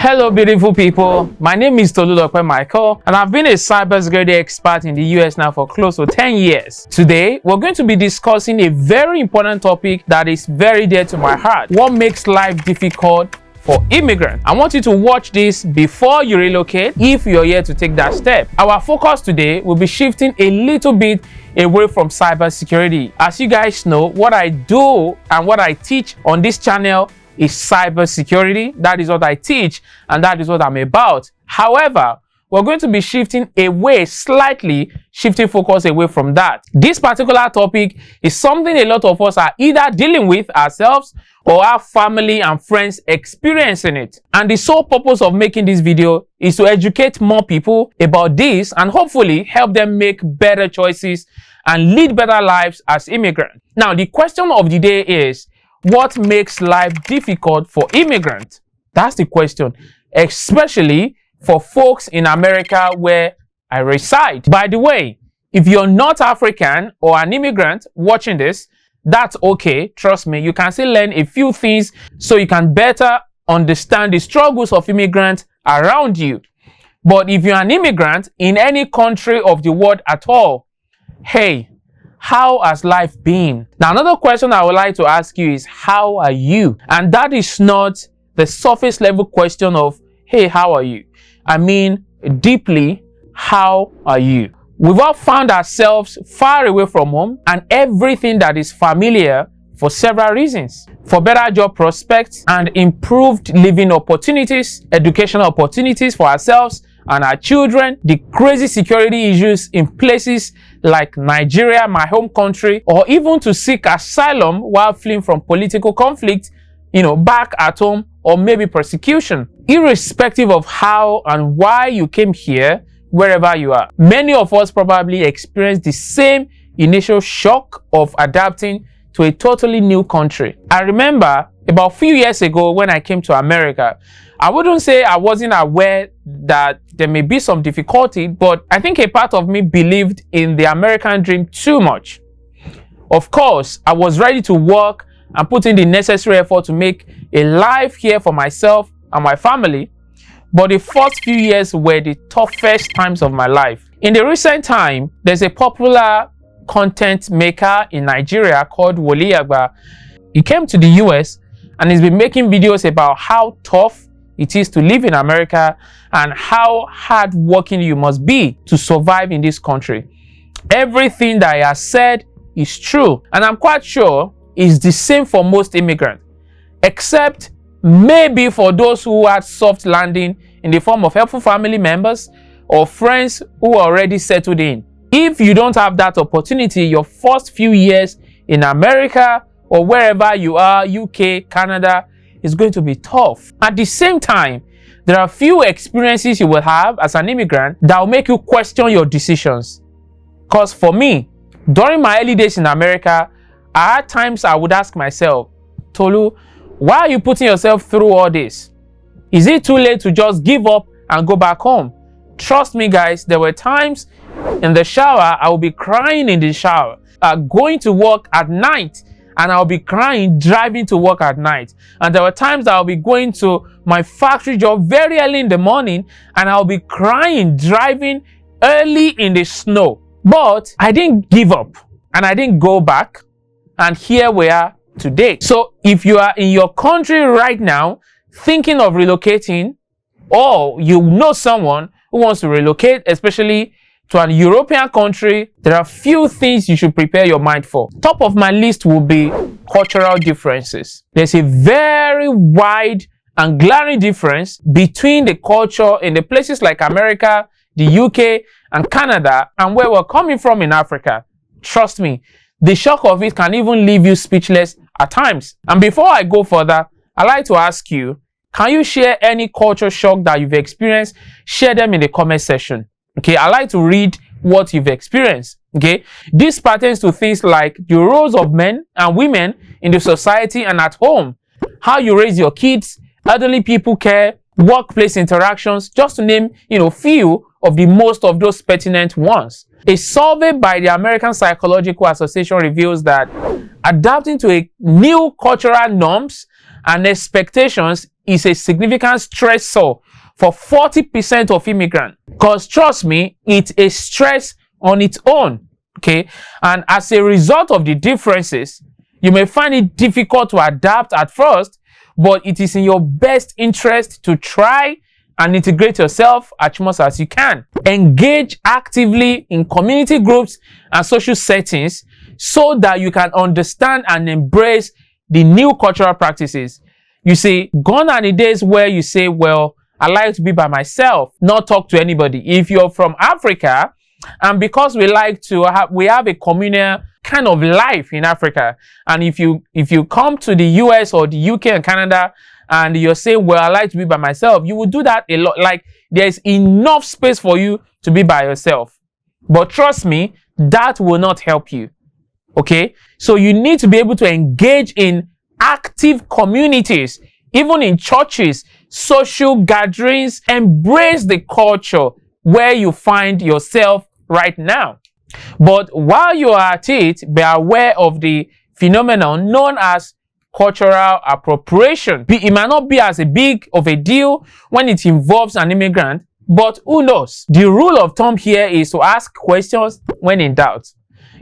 Hello beautiful people, my name is Tolulope Michael and I've been a cybersecurity expert in the US now for close to 10 years. Today, we're going to be discussing a very important topic that is very dear to my heart. What makes life difficult for immigrants? I want you to watch this before you relocate if you're here to take that step. Our focus today will be shifting a little bit away from cybersecurity. As you guys know, what I do and what I teach on this channel is cybersecurity. That is what I teach and that is what I'm about. However, we're going to be shifting focus away from that. This particular topic is something a lot of us are either dealing with ourselves or our family and friends experiencing it. And the sole purpose of making this video is to educate more people about this and hopefully help them make better choices and lead better lives as immigrants. Now, the question of the day is, what makes life difficult for immigrants? That's the question, especially for folks in America where I reside. By the way, if you're not African or an immigrant watching this, that's okay. Trust me, you can still learn a few things so you can better understand the struggles of immigrants around you. But if you're an immigrant in any country of the world at all, hey, how has life been? Now, another question I would like to ask you is, how are you? And that is not the surface level question of, hey, how are you? I mean, deeply, how are you? We've all found ourselves far away from home and everything that is familiar for several reasons. For better job prospects and improved living opportunities, educational opportunities for ourselves and our children, the crazy security issues in places like Nigeria, my home country, or even to seek asylum while fleeing from political conflict, back at home, or maybe persecution. Irrespective of how and why you came here, wherever you are, many of us probably experienced the same initial shock of adapting to a totally new country. I remember about a few years ago when I came to America, I wouldn't say I wasn't aware that there may be some difficulty, but I think a part of me believed in the American dream too much. Of course, I was ready to work and put in the necessary effort to make a life here for myself and my family, but the first few years were the toughest times of my life. In the recent time, there's a popular content maker in Nigeria called Wole Agba. He came to the US and he's been making videos about how tough it is to live in America and how hardworking you must be to survive in this country. Everything that he has said is true, and I'm quite sure it's the same for most immigrants, except maybe for those who had soft landing in the form of helpful family members or friends who are already settled in. If you don't have that opportunity, your first few years in America or wherever you are, UK, Canada, is going to be tough. At the same time, there are few experiences you will have as an immigrant that will make you question your decisions. Because for me, during my early days in America, at times I would ask myself, Tolu, why are you putting yourself through all this? Is it too late to just give up and go back home? Trust me guys, there were times in the shower, I will be crying in the shower, going to work at night, and I'll be crying driving to work at night. And there were times I'll be going to my factory job very early in the morning and I'll be crying driving early in the snow. But I didn't give up and I didn't go back, and here we are today. So if you are in your country right now thinking of relocating, or you know someone who wants to relocate, especially to an European country, there are few things you should prepare your mind for. Top of my list will be cultural differences. There's a very wide and glaring difference between the culture in the places like America, the UK, and Canada, and where we're coming from in Africa. Trust me, the shock of it can even leave you speechless at times. And before I go further, I'd like to ask you, can you share any culture shock that you've experienced? Share them in the comment section. Okay, I like to read what you've experienced. Okay, this pertains to things like the roles of men and women in the society and at home, how you raise your kids, elderly people care, workplace interactions, just to name, few of the most of those pertinent ones. A survey by the American Psychological Association reveals that adapting to a new cultural norms and expectations is a significant stressor for 40% of immigrants. Because trust me, it's a stress on its own. Okay, and as a result of the differences, you may find it difficult to adapt at first, but it is in your best interest to try and integrate yourself as much as you can. Engage actively in community groups and social settings so that you can understand and embrace the new cultural practices. You see, gone are the days where you say, well, I like to be by myself, not talk to anybody. If you're from Africa, and because we have a communal kind of life in Africa, and if you come to the US or the UK and Canada and you're saying, well, I like to be by myself, you will do that a lot. Like, there's enough space for you to be by yourself. But trust me, that will not help you. Okay? So you need to be able to engage in active communities, even in churches, social gatherings. Embrace the culture where you find yourself right now. But while you are at it, be aware of the phenomenon known as cultural appropriation. It might not be as big of a deal when it involves an immigrant, but who knows? The rule of thumb here is to ask questions when in doubt.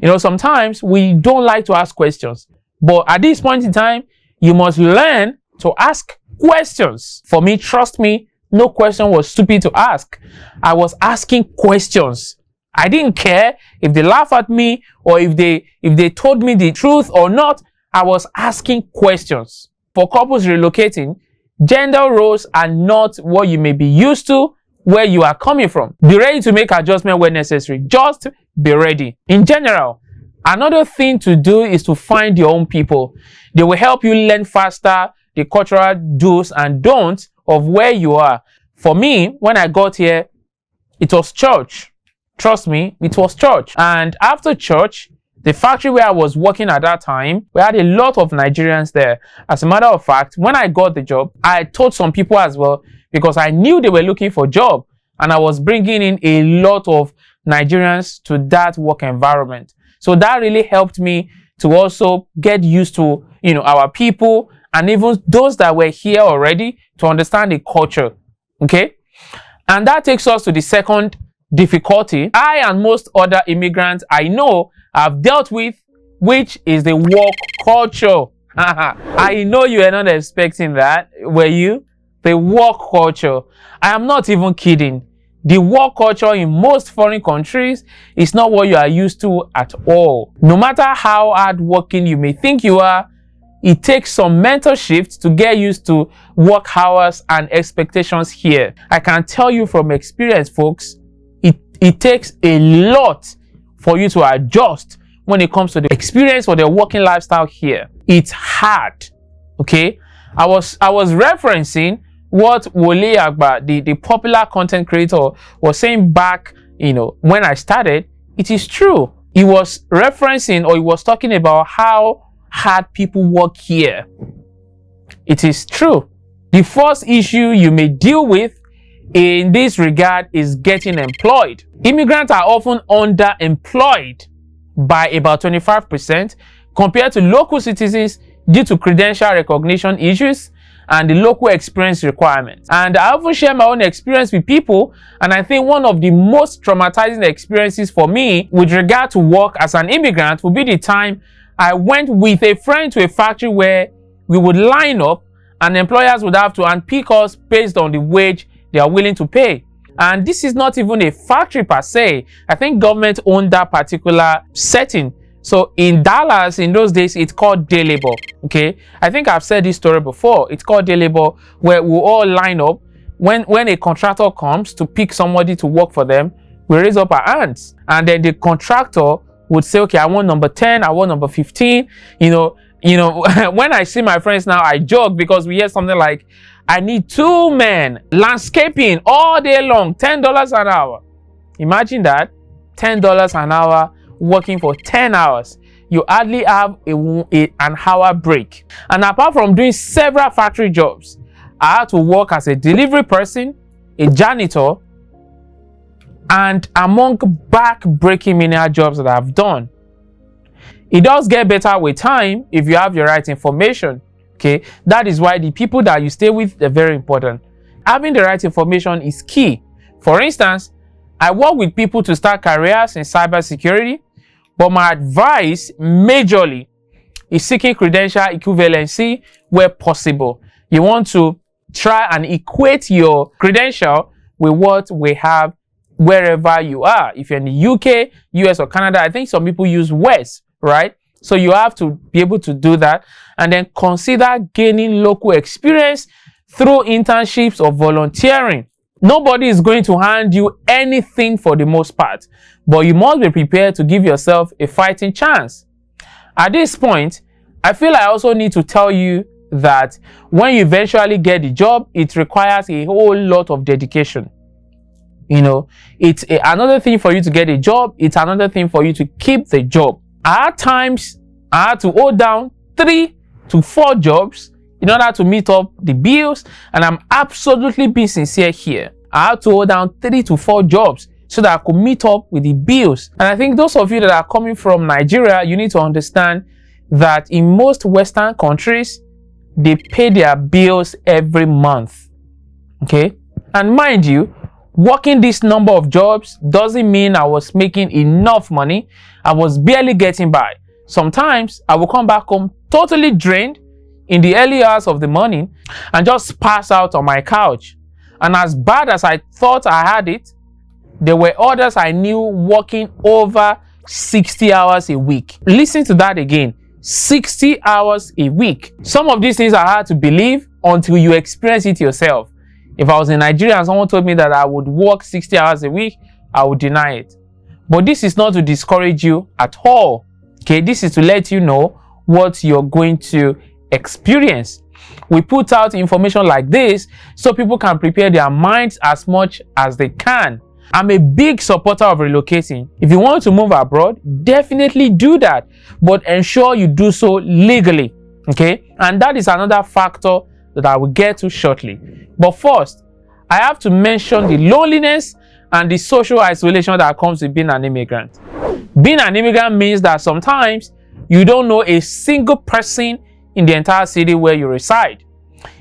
You know, sometimes we don't like to ask questions, but at this point in time, you must learn to ask questions. For me, trust me, no question was stupid to ask. I was asking questions. I didn't care if they laugh at me or if they told me the truth or not. I was asking questions. For couples relocating, gender roles are not what you may be used to where you are coming from. Be ready to make adjustments where necessary. Just be ready. In general, another thing to do is to find your own people. They will help you learn faster the cultural do's and don'ts of where you are. For me, when I got here, it was church. Trust me, it was church. And after church, the factory where I was working at that time, we had a lot of Nigerians there. As a matter of fact, when I got the job, I told some people as well, because I knew they were looking for a job, and I was bringing in a lot of Nigerians to that work environment. So that really helped me to also get used to, you know, our people, and even those that were here already, to understand the culture. Okay? And that takes us to the second difficulty I and most other immigrants I know have dealt with, which is the work culture. I know you are not expecting that, were you? The work culture. I am not even kidding. The work culture in most foreign countries is not what you are used to at all. No matter how hardworking you may think you are, it takes some mental shift to get used to work hours and expectations here. I can tell you from experience, folks, it takes a lot for you to adjust when it comes to the experience or the working lifestyle here. It's hard. Okay? I was referencing what Wole Agba, the popular content creator, was saying back, you know, when I started. It is true. He was referencing, or he was talking about how hard people work here. It is true. The first issue you may deal with in this regard is getting employed. Immigrants are often underemployed by about 25% compared to local citizens due to credential recognition issues and the local experience requirements. And I often share my own experience with people, and I think one of the most traumatizing experiences for me with regard to work as an immigrant would be the time I went with a friend to a factory where we would line up and employers would have to unpick us based on the wage they are willing to pay. And this is not even a factory per se. I think government owned that particular setting. So in Dallas, in those days, it's called day labor. Okay, I think I've said this story before. It's called day labor, where we all line up. When a contractor comes to pick somebody to work for them, we raise up our hands, and then the contractor would say, okay, I want number 10, I want number 15. You know, when I see my friends now, I joke because we hear something like, I need 2 men landscaping all day long, $10 an hour. Imagine that, $10 an hour working for 10 hours. You hardly have an hour break. And apart from doing several factory jobs, I had to work as a delivery person, a janitor, and among back-breaking menial jobs that I've done. It does get better with time if you have your right information. Okay, that is why the people that you stay with are very important. Having the right information is key. For instance, I work with people to start careers in cybersecurity, but my advice majorly is seeking credential equivalency where possible. You want to try and equate your credential with what we have wherever you are. If you're in the UK, US, or Canada, I think some people use WES, right? So you have to be able to do that, and then consider gaining local experience through internships or volunteering. Nobody is going to hand you anything for the most part, but you must be prepared to give yourself a fighting chance. At this point, I feel I also need to tell you that when you eventually get the job, it requires a whole lot of dedication. You know, it's another thing for you to get a job. It's another thing for you to keep the job. At times, I had to hold down 3 to 4 jobs in order to meet up the bills, and I'm absolutely being sincere here. I had to hold down 3 to 4 jobs so that I could meet up with the bills. And I think those of you that are coming from Nigeria, you need to understand that in most Western countries, they pay their bills every month. Okay? And mind you, working this number of jobs doesn't mean I was making enough money. I was barely getting by. Sometimes I will come back home totally drained in the early hours of the morning and just pass out on my couch. And as bad as I thought I had it, there were others I knew working over 60 hours a week. Listen to that again. 60 hours a week. Some of these things are hard to believe until you experience it yourself. If I was in Nigeria and someone told me that I would work 60 hours a week, I would deny it. But this is not to discourage you at all. Okay, this is to let you know what you're going to experience. We put out information like this so people can prepare their minds as much as they can. I'm a big supporter of relocating. If you want to move abroad, definitely do that, but ensure you do so legally. Okay, and that is another factor that I will get to shortly. But first, I have to mention the loneliness and the social isolation that comes with being an immigrant. Being an immigrant means that sometimes you don't know a single person in the entire city where you reside.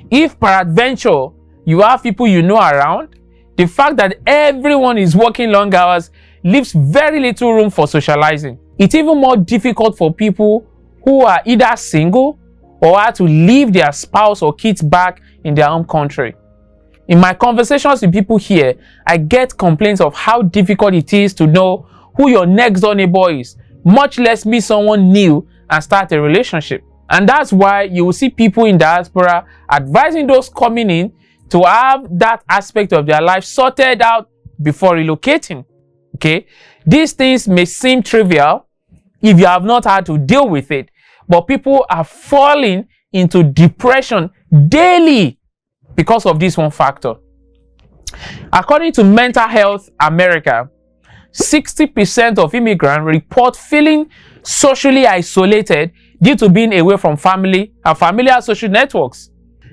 If peradventure you have people you know around, the fact that everyone is working long hours leaves very little room for socializing. It's even more difficult for people who are either single or have to leave their spouse or kids back in their home country. In my conversations with people here, I get complaints of how difficult it is to know who your next door neighbor is, much less meet someone new and start a relationship. And that's why you will see people in diaspora advising those coming in to have that aspect of their life sorted out before relocating. Okay? These things may seem trivial if you have not had to deal with it, but people are falling into depression daily because of this one factor. According to Mental Health America, 60% of immigrants report feeling socially isolated due to being away from family and familiar social networks.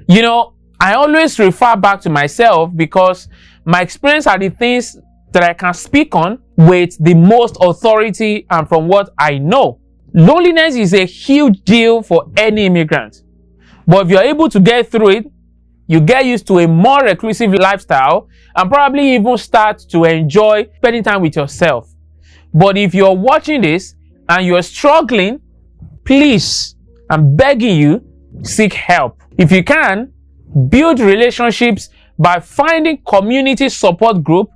You know, I always refer back to myself because my experience are the things that I can speak on with the most authority and from what I know. Loneliness is a huge deal for any immigrant. But if you're able to get through it, you get used to a more reclusive lifestyle and probably even start to enjoy spending time with yourself. But if you're watching this and you're struggling, please, I'm begging you, seek help. If you can, build relationships by finding community support group.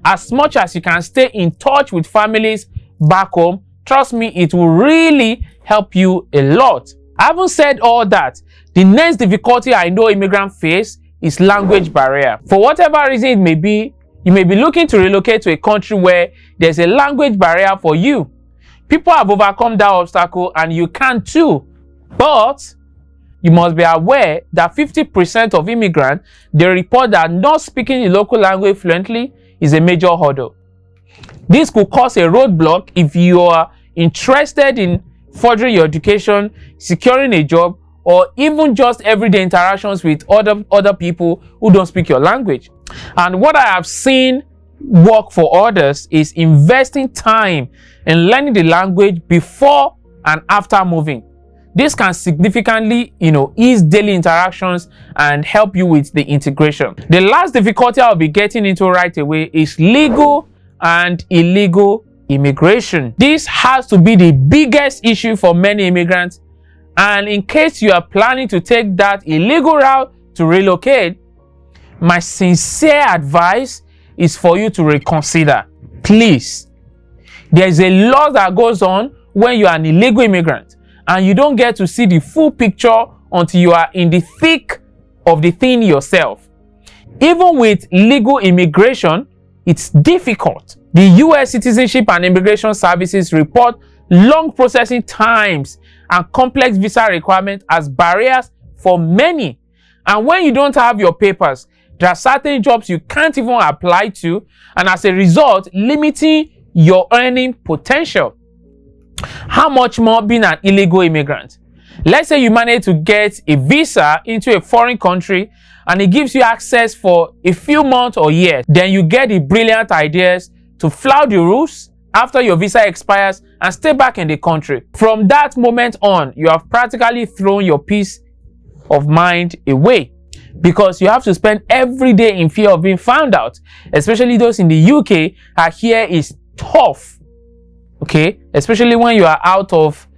As much as you can stay in touch with families back home, trust me, it will really help you a lot. Having said all that, the next difficulty I know immigrants face is language barrier. For whatever reason it may be, you may be looking to relocate to a country where there's a language barrier for you. People have overcome that obstacle and you can too. But you must be aware that 50% of immigrants, they report that not speaking the local language fluently is a major hurdle. This could cause a roadblock if you are interested in furthering your education, securing a job, or even just everyday interactions with other people who don't speak your language. And what I have seen work for others is investing time in learning the language before and after moving. this can significantly, ease daily interactions and help you with the integration. The last difficulty I'll be getting into right away is legal and illegal immigration. This has to be the biggest issue for many immigrants, and in case you are planning to take that illegal route to relocate, my sincere advice is for you to reconsider. Please. There is a lot that goes on when you are an illegal immigrant, and you don't get to see the full picture until you are in the thick of the thing yourself. Even with legal immigration, it's difficult. The U.S. Citizenship and Immigration Services report long processing times and complex visa requirements as barriers for many. And when you don't have your papers, there are certain jobs you can't even apply to, and as a result, limiting your earning potential. How much more being an illegal immigrant? Let's say you manage to get a visa into a foreign country and it gives you access for a few months or years. Then you get the brilliant ideas to flout the rules after your visa expires and stay back in the country. From that moment on, you have practically thrown your peace of mind away, because you have to spend every day in fear of being found out. Especially those in the UK, here is tough. Okay, especially when you are out of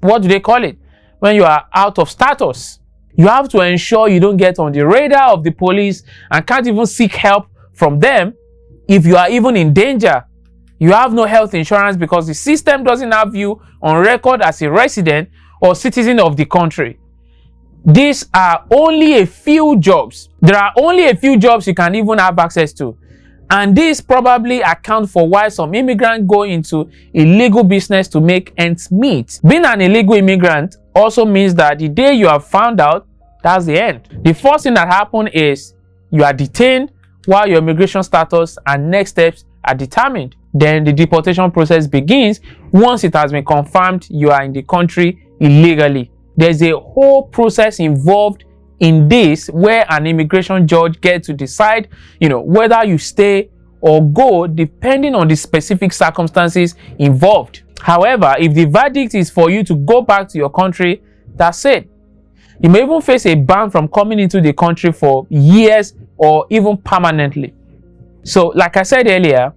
what do they call it? When you are out of status, you have to ensure you don't get on the radar of the police and can't even seek help from them if you are even in danger. You have no health insurance because the system doesn't have you on record as a resident or citizen of the country. These are only a few jobs. There are only a few jobs you can even have access to. And this probably accounts for why some immigrants go into illegal business to make ends meet. Being an illegal immigrant also means that the day you are found out, that's the end. The first thing that happens is you are detained while your immigration status and next steps are determined. Then the deportation process begins once it has been confirmed you are in the country illegally. There's a whole process involved in this where an immigration judge gets to decide, whether you stay or go depending on the specific circumstances involved. However, if the verdict is for you to go back to your country, that's it. You may even face a ban from coming into the country for years or even permanently. So, like I said earlier,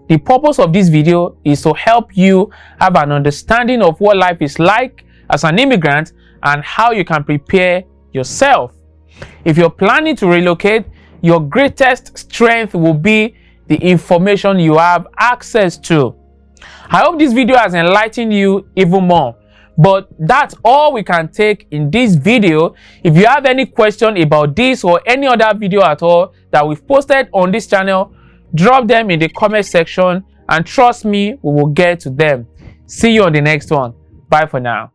the purpose of this video is to help you have an understanding of what life is like as an immigrant and how you can prepare yourself. If you're planning to relocate, your greatest strength will be the information you have access to. I hope this video has enlightened you even more. But that's all we can take in this video. If you have any question about this or any other video at all that we've posted on this channel, drop them in the comment section and trust me, we will get to them. See you on the next one. Bye for now.